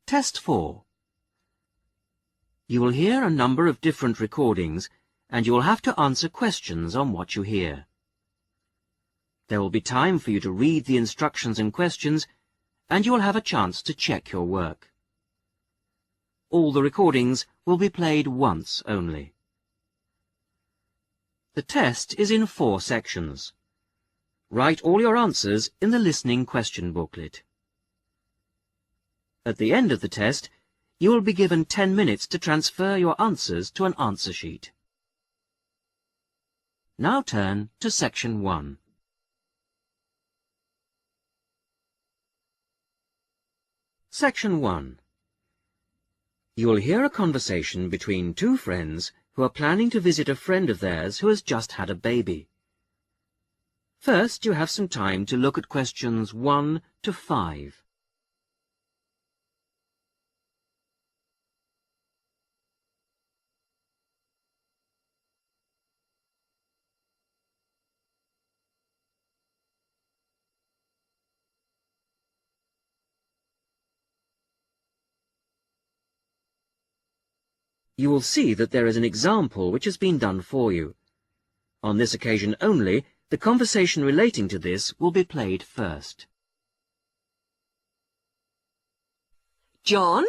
Test 4. You will hear a number of different recordings, and you will have to answer questions on what you hear. There will be time for you to read the instructions and questions, and you will have a chance to check your work. All the recordings will be played once only. The test is in 4 sections. Write all your answers in the listening question booklet. At the end of the test, you will be given 10 minutes to transfer your answers to an answer sheet. Now turn to Section 1. Section 1. You will hear a conversation between 2 friends who are planning to visit a friend of theirs who has just had a baby. First, you have some time to look at questions 1 to 5. You will see that there is an example which has been done for you. On this occasion only, the conversation relating to this will be played first. John,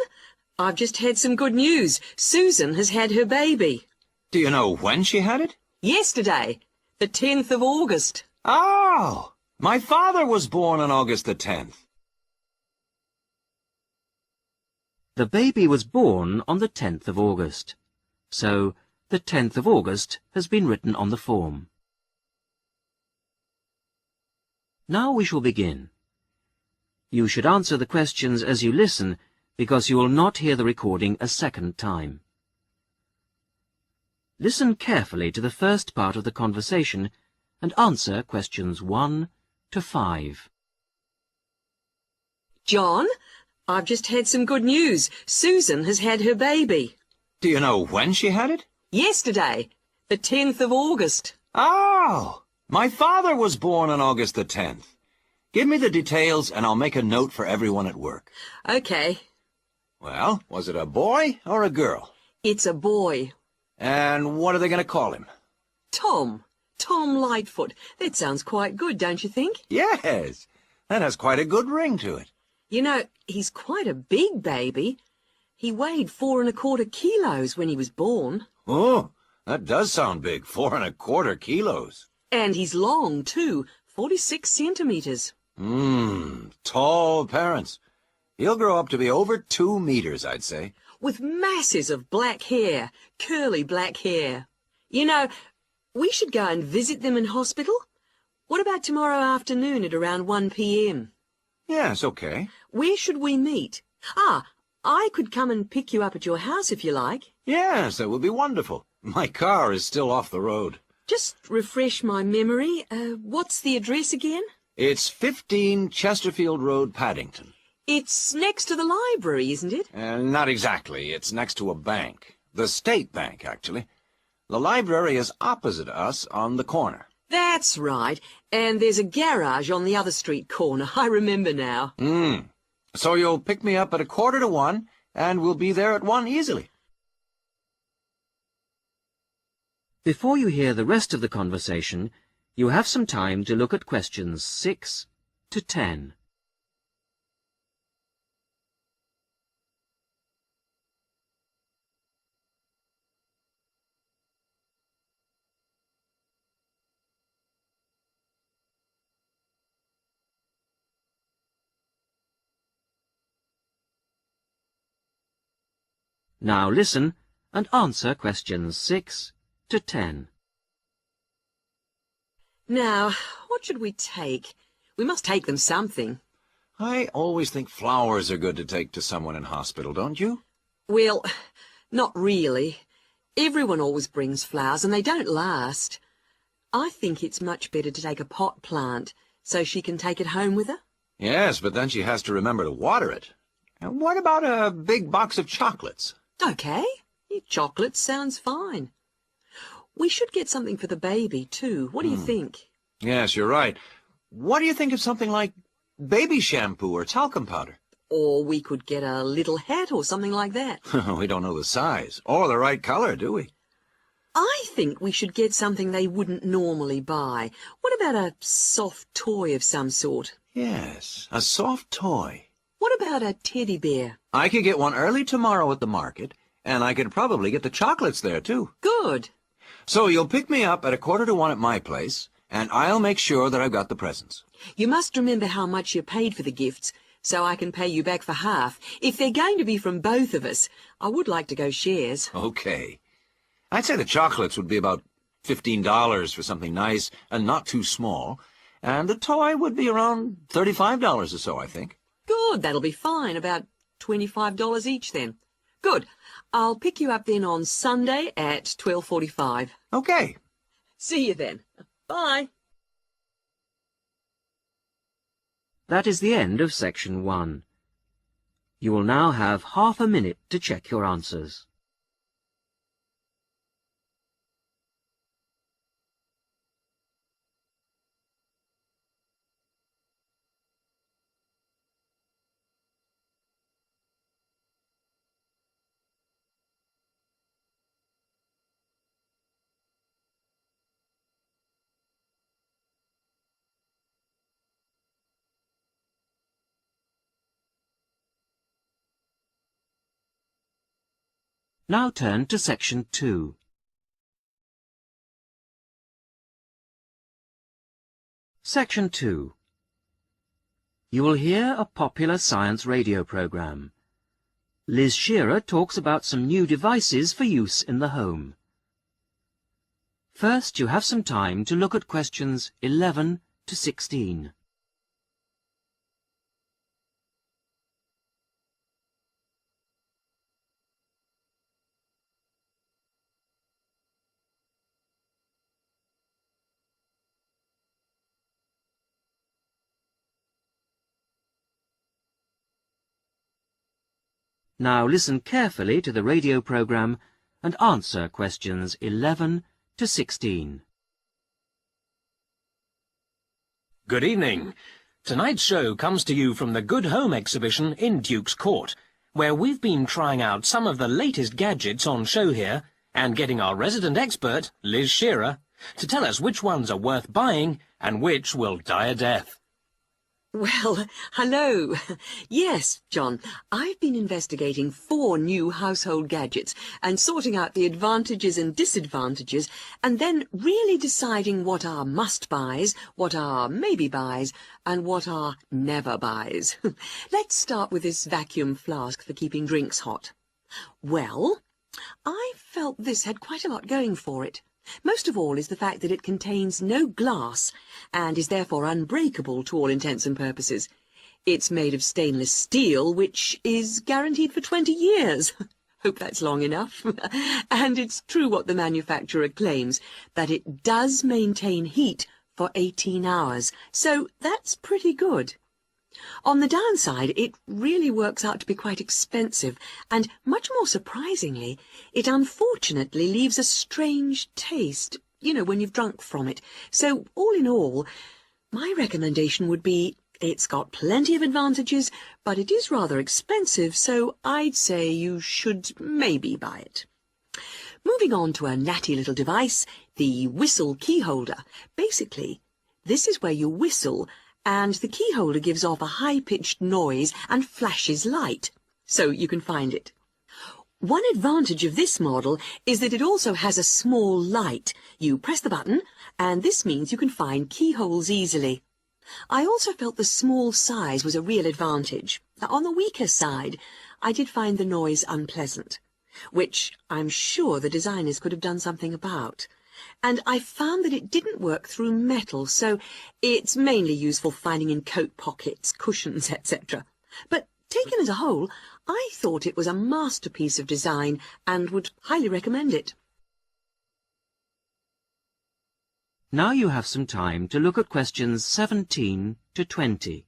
I've just had some good news. Susan has had her baby. Do you know when she had it? Yesterday, the 10th of August. Oh, my father was born on August the 10th. The baby was born on the 10th of August, so the 10th of August has been written on the form. Now we shall begin. You should answer the questions as you listen, because you will not hear the recording a second time. Listen carefully to the first part of the conversation and answer questions 1 to 5. John, I've just had some good news. Susan has had her baby. Do you know when she had it? Yesterday, the 10th of August. Oh, my father was born on August the 10th. Give me the details and I'll make a note for everyone at work. Okay. Well, was it a boy or a girl? It's a boy. And what are they going to call him? Tom. Tom Lightfoot. That sounds quite good, don't you think? Yes, that has quite a good ring to it. You know, he's quite a big baby. He weighed 4¼ kilos when he was born. Oh, that does sound big, 4¼ kilos. And he's long, too, 46 centimeters. Tall parents. He'll grow up to be over 2 meters, I'd say. With masses of black hair, curly black hair. You know, we should go and visit them in hospital. What about tomorrow afternoon at around 1 p.m? Yes, okay. Where should we meet? I could come and pick you up at your house if you like. Yes, that would be wonderful. My car is still off the road. Just refresh my memory. What's the address again? It's 15 Chesterfield Road, Paddington. It's next to the library, isn't it? Not exactly. It's next to a bank. The State Bank, actually. The library is opposite us on the corner. That's right. And there's a garage on the other street corner. I remember now. So you'll pick me up at 1:45, and we'll be there at 1 easily. Before you hear the rest of the conversation, you have some time to look at questions 6 to 10. Now listen and answer questions 6 to 10. Now, what should we take? We must take them something. I always think flowers are good to take to someone in hospital, don't you? Well, not really. Everyone always brings flowers and they don't last. I think it's much better to take a pot plant so she can take it home with her. Yes, but then she has to remember to water it. And what about a big box of chocolates? Okay, chocolate sounds fine. We should get something for the baby, too. What do you think? Yes, you're right. What do you think of something like baby shampoo or talcum powder? Or we could get a little hat or something like that. We don't know the size or the right color, do we? I think we should get something they wouldn't normally buy. What about a soft toy of some sort? Yes, a soft toy. What about a teddy bear? I could get one early tomorrow at the market, and I could probably get the chocolates there, too. Good. So you'll pick me up at 1:45 at my place, and I'll make sure that I've got the presents. You must remember how much you paid for the gifts, so I can pay you back for half. If they're going to be from both of us, I would like to go shares. Okay. I'd say the chocolates would be about $15 for something nice and not too small, and the toy would be around $35 or so, I think. Good, that'll be fine. About $25 each then. Good. I'll pick you up then on Sunday at 12:45. Okay. See you then. Bye. That is the end of section 1. You will now have half a minute to check your answers. Now turn to section 2. Section 2. You will hear a popular science radio program. Liz Shearer talks about some new devices for use in the home. First, you have some time to look at questions 11 to 16. Now listen carefully to the radio program and answer questions 11 to 16. Good evening. Tonight's show comes to you from the Good Home exhibition in Duke's Court, where we've been trying out some of the latest gadgets on show here and getting our resident expert, Liz Shearer, to tell us which ones are worth buying and which will die a death. Well, hello. Yes, John, I've been investigating 4 new household gadgets and sorting out the advantages and disadvantages and then really deciding what are must-buys, what are maybe-buys, and what are never-buys. Let's start with this vacuum flask for keeping drinks hot. Well, I felt this had quite a lot going for it. Most of all is the fact that it contains no glass and is therefore unbreakable to all intents and purposes. It's made of stainless steel, which is guaranteed for 20 years. Hope that's long enough. And it's true what the manufacturer claims, that it does maintain heat for 18 hours. So that's pretty good. On the downside, it really works out to be quite expensive, and much more surprisingly, it unfortunately leaves a strange taste, you know, when you've drunk from it. So, all in all, my recommendation would be it's got plenty of advantages, but it is rather expensive, so I'd say you should maybe buy it. Moving on to a natty little device, the whistle key holder. Basically, this is where you whistle, and the key holder gives off a high-pitched noise and flashes light, so you can find it. One advantage of this model is that it also has a small light. You press the button, and this means you can find keyholes easily. I also felt the small size was a real advantage. On the weaker side, I did find the noise unpleasant, which I'm sure the designers could have done something about. And I found that it didn't work through metal, so it's mainly useful finding in coat pockets, cushions, etc. But taken as a whole, I thought it was a masterpiece of design and would highly recommend it. Now you have some time to look at questions 17 to 20.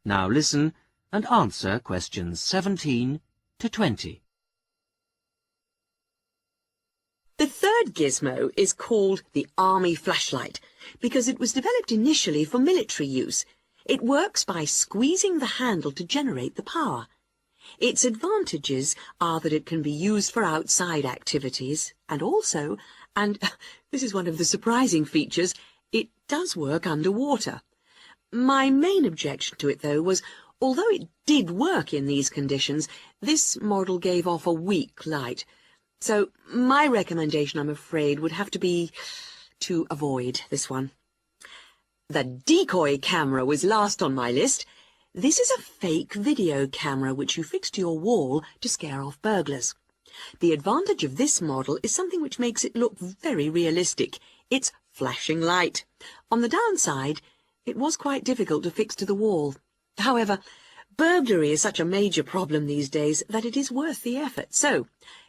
Now listen and answer questions 17 to 20. The third gizmo is called the Army flashlight because it was developed initially for military use. It works by squeezing the handle to generate the power. Its advantages are that it can be used for outside activities and also, and this is one of the surprising features, it does work underwater. My main objection to it, though, was although it did work in these conditions, this model gave off a weak light. So my recommendation, I'm afraid, would have to be to avoid this one. The Decoy Camera was last on my list. This is a fake video camera which you fix to your wall to scare off burglars. The advantage of this model is something which makes it look very realistic. It's flashing light. On the downside, it was quite difficult to fix to the wall. However, burglary is such a major problem these days that it is worth the effort. So,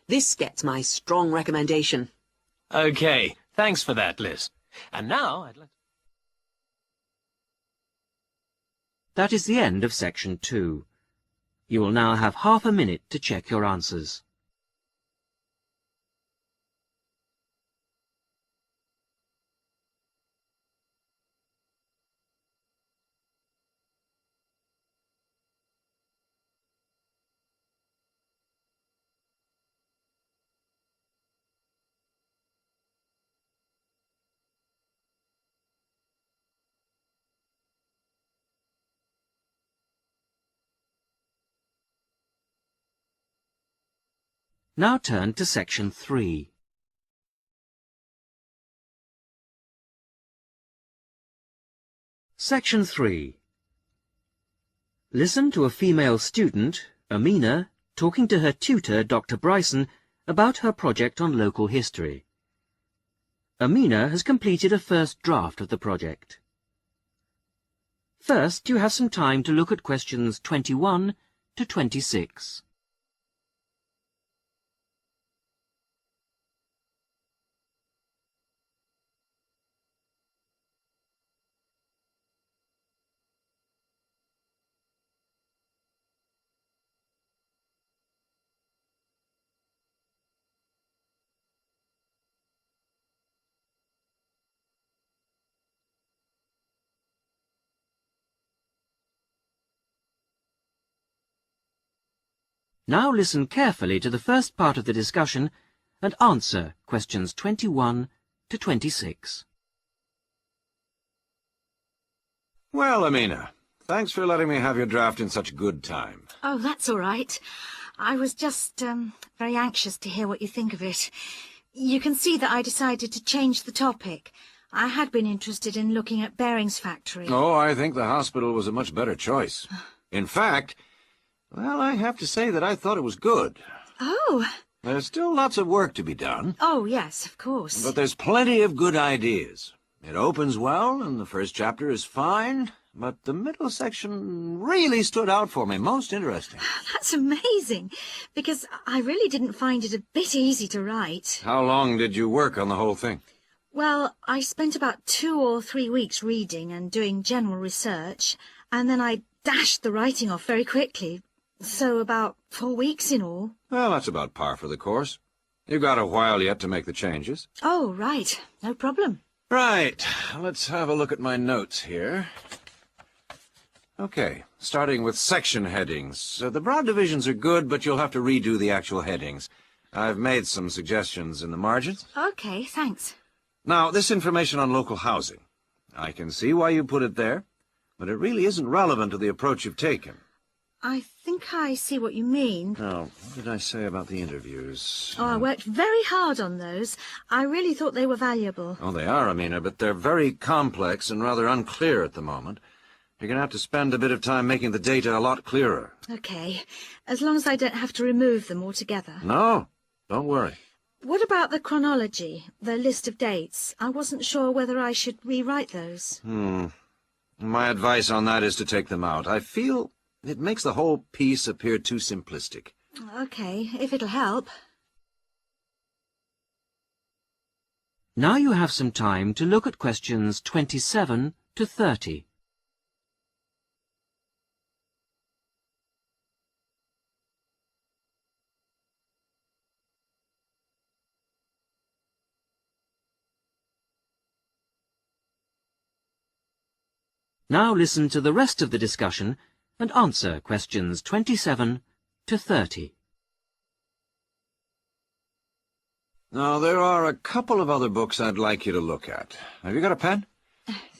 this gets my strong recommendation. OK, thanks for that, Liz. And now I'd like... That is the end of section 2. You will now have half a minute to check your answers. Now turn to section 3. Section 3. Listen to a female student, Amina, talking to her tutor, Dr. Bryson, about her project on local history. Amina has completed a first draft of the project. First, you have some time to look at questions 21 to 26. Now listen carefully to the first part of the discussion and answer questions 21 to 26. Well, Amina, thanks for letting me have your draft in such good time. Oh, that's all right. I was just very anxious to hear what you think of it. You can see that I decided to change the topic. I had been interested in looking at Bering's factory. Oh, I think the hospital was a much better choice. In fact, well, I have to say that I thought it was good. Oh. There's still lots of work to be done. Oh, yes, of course. But there's plenty of good ideas. It opens well, and the first chapter is fine, but the middle section really stood out for me. Most interesting. That's amazing, because I really didn't find it a bit easy to write. How long did you work on the whole thing? Well, I spent about 2 or 3 weeks reading and doing general research, and then I dashed the writing off very quickly. So about 4 weeks in all. Well, that's about par for the course. You've got a while yet to make the changes. Oh, right. No problem. Right. Let's have a look at my notes here. Okay, starting with section headings. The broad divisions are good, but you'll have to redo the actual headings. I've made some suggestions in the margins. Okay, thanks. Now, this information on local housing. I can see why you put it there, but it really isn't relevant to the approach you've taken. I think I see what you mean. Now, what did I say about the interviews? Oh, I worked very hard on those. I really thought they were valuable. Oh, they are, Amina, but they're very complex and rather unclear at the moment. You're going to have to spend a bit of time making the data a lot clearer. Okay, as long as I don't have to remove them altogether. No, don't worry. What about the chronology, the list of dates? I wasn't sure whether I should rewrite those. My advice on that is to take them out. I feel it makes the whole piece appear too simplistic. Okay, if it'll help. Now you have some time to look at questions 27 to 30. Now listen to the rest of the discussion and answer questions 27 to 30. Now, there are a couple of other books I'd like you to look at. Have you got a pen?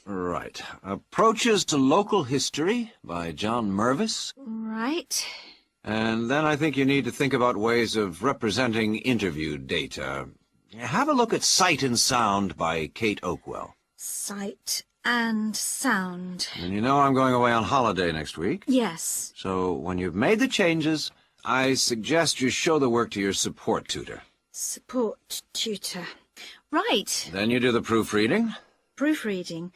Right. Approaches to Local History by John Mervis. Right. And then I think you need to think about ways of representing interview data. Have a look at Sight and Sound by Kate Oakwell. Sight and sound. And you know I'm going away on holiday next week. Yes. So when you've made the changes, I suggest you show the work to your support tutor. Support tutor. Right. Then you do the proofreading. Proofreading.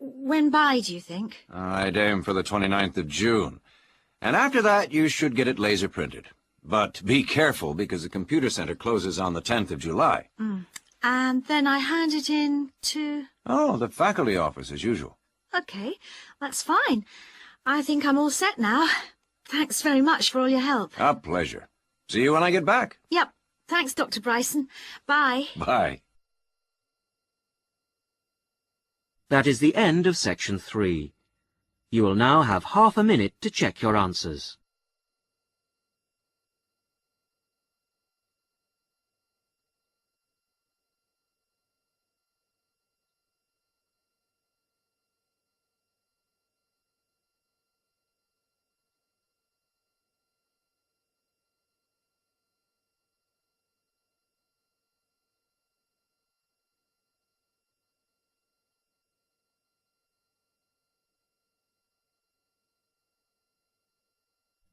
When by, do you think? I'd aim for the 29th of June. And after that, you should get it laser printed. But be careful, because the computer center closes on the 10th of July. And then I hand it in to... Oh, the faculty office, as usual. OK, that's fine. I think I'm all set now. Thanks very much for all your help. A pleasure. See you when I get back. Yep. Thanks, Dr. Bryson. Bye. Bye. That is the end of section 3. You will now have half a minute to check your answers.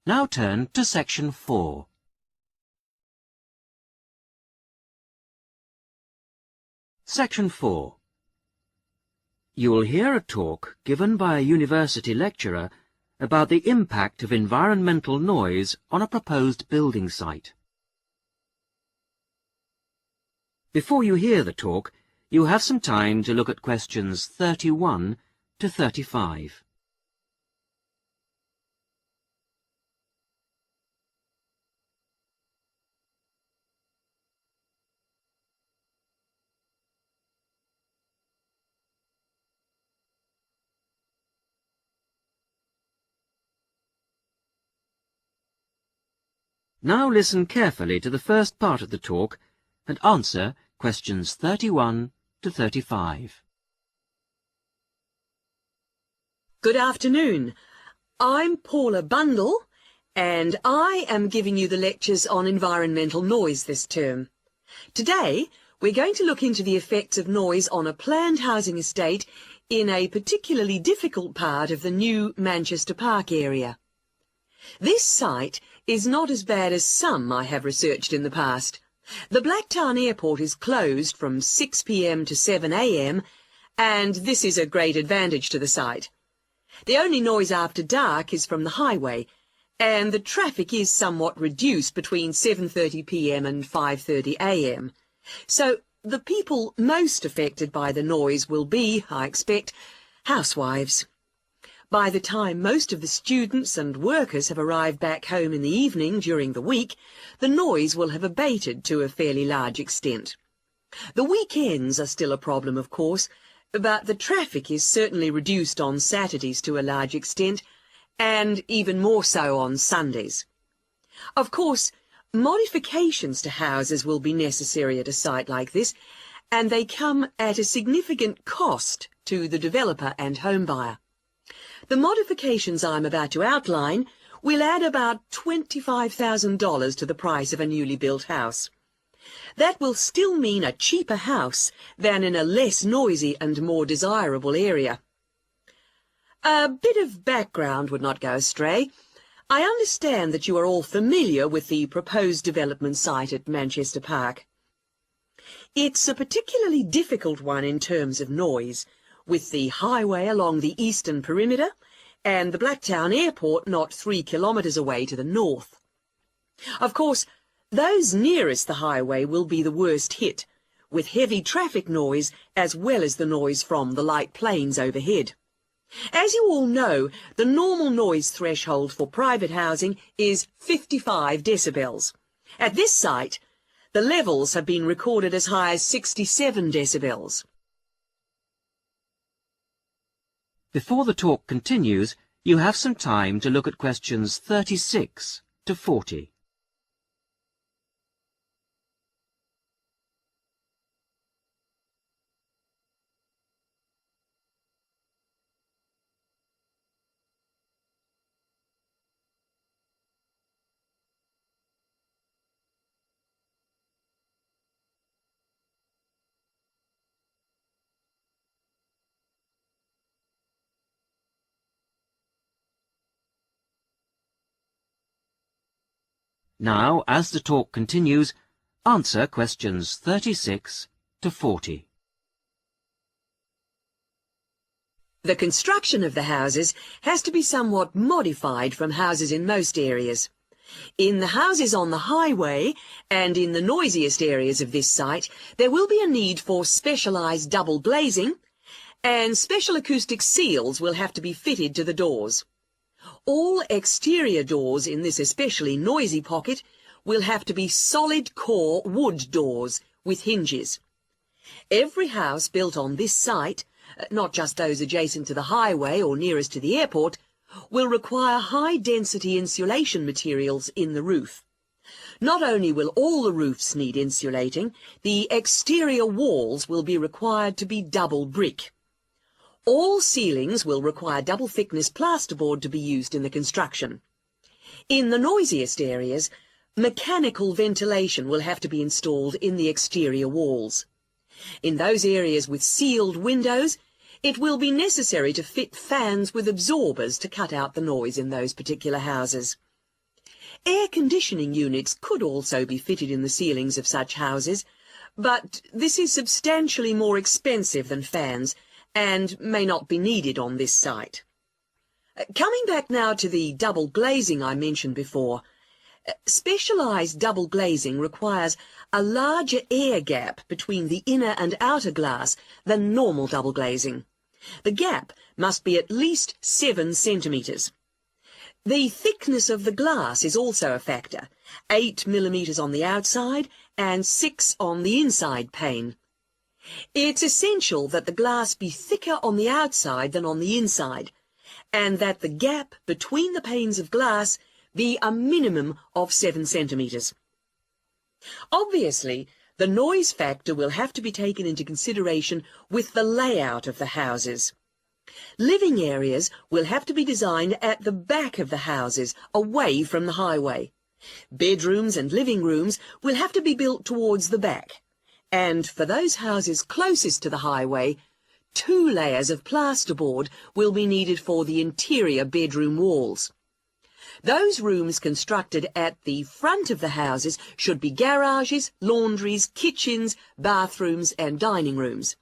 Now turn to section 4. Section 4. You will hear a talk given by a university lecturer about the impact of environmental noise on a proposed building site. Before you hear the talk, you have some time to look at questions 31 to 35. Now listen carefully to the first part of the talk and answer questions 31 to 35. Good afternoon. I'm Paula Bundle, and I am giving you the lectures on environmental noise this term. Today, we're going to look into the effects of noise on a planned housing estate in a particularly difficult part of the new Manchester Park area. This site is not as bad as some I have researched in the past. The Blacktown Airport is closed from 6 p.m. to 7 a.m, and this is a great advantage to the site. The only noise after dark is from the highway, and the traffic is somewhat reduced between 7:30 p.m. and 5:30 a.m. So the people most affected by the noise will be, I expect, housewives. By the time most of the students and workers have arrived back home in the evening during the week, the noise will have abated to a fairly large extent. The weekends are still a problem, of course, but the traffic is certainly reduced on Saturdays to a large extent, and even more so on Sundays. Of course, modifications to houses will be necessary at a site like this, and they come at a significant cost to the developer and home buyer. The modifications I'm about to outline will add about $25,000 to the price of a newly built house. That will still mean a cheaper house than in a less noisy and more desirable area. A bit of background would not go astray. I understand that you are all familiar with the proposed development site at Manchester Park. It's a particularly difficult one in terms of noise, with the highway along the eastern perimeter and the Blacktown Airport not 3 kilometres away to the north. Of course, those nearest the highway will be the worst hit, with heavy traffic noise as well as the noise from the light planes overhead. As you all know, the normal noise threshold for private housing is 55 decibels. At this site, the levels have been recorded as high as 67 decibels. Before the talk continues, you have some time to look at questions 36 to 40. Now, as the talk continues, answer questions 36 to 40. The construction of the houses has to be somewhat modified from houses in most areas. In the houses on the highway and in the noisiest areas of this site, there will be a need for specialised double glazing, and special acoustic seals will have to be fitted to the doors. All exterior doors in this especially noisy pocket will have to be solid core wood doors with hinges. Every house built on this site, not just those adjacent to the highway or nearest to the airport, will require high-density insulation materials in the roof. Not only will all the roofs need insulating, the exterior walls will be required to be double brick. All ceilings will require double-thickness plasterboard to be used in the construction. In the noisiest areas, mechanical ventilation will have to be installed in the exterior walls. In those areas with sealed windows, it will be necessary to fit fans with absorbers to cut out the noise in those particular houses. Air conditioning units could also be fitted in the ceilings of such houses, but this is substantially more expensive than fans and may not be needed on this site. Coming back now to the double glazing I mentioned before, specialised double glazing requires a larger air gap between the inner and outer glass than normal double glazing. The gap must be at least 7 centimetres. The thickness of the glass is also a factor, 8 millimetres on the outside and 6 on the inside pane. It's essential that the glass be thicker on the outside than on the inside, and that the gap between the panes of glass be a minimum of 7 centimetres. Obviously, the noise factor will have to be taken into consideration with the layout of the houses. Living areas will have to be designed at the back of the houses, away from the highway. Bedrooms and living rooms will have to be built towards the back. And for those houses closest to the highway, 2 layers of plasterboard will be needed for the interior bedroom walls. Those rooms constructed at the front of the houses should be garages, laundries, kitchens, bathrooms and dining rooms.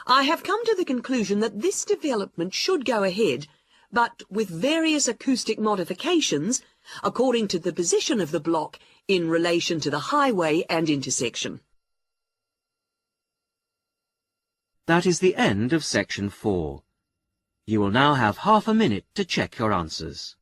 I have come to the conclusion that this development should go ahead, but with various acoustic modifications according to the position of the block in relation to the highway and intersection. That is the end of section 4. You will now have half a minute to check your answers.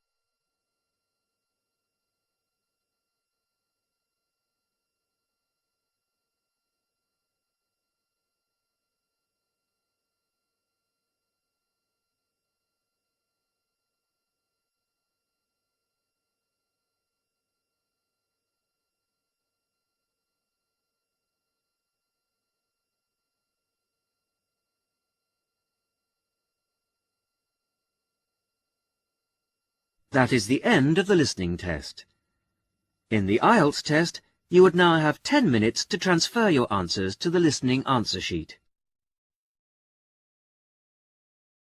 That is the end of the listening test. In the IELTS test, you would now have 10 minutes to transfer your answers to the listening answer sheet.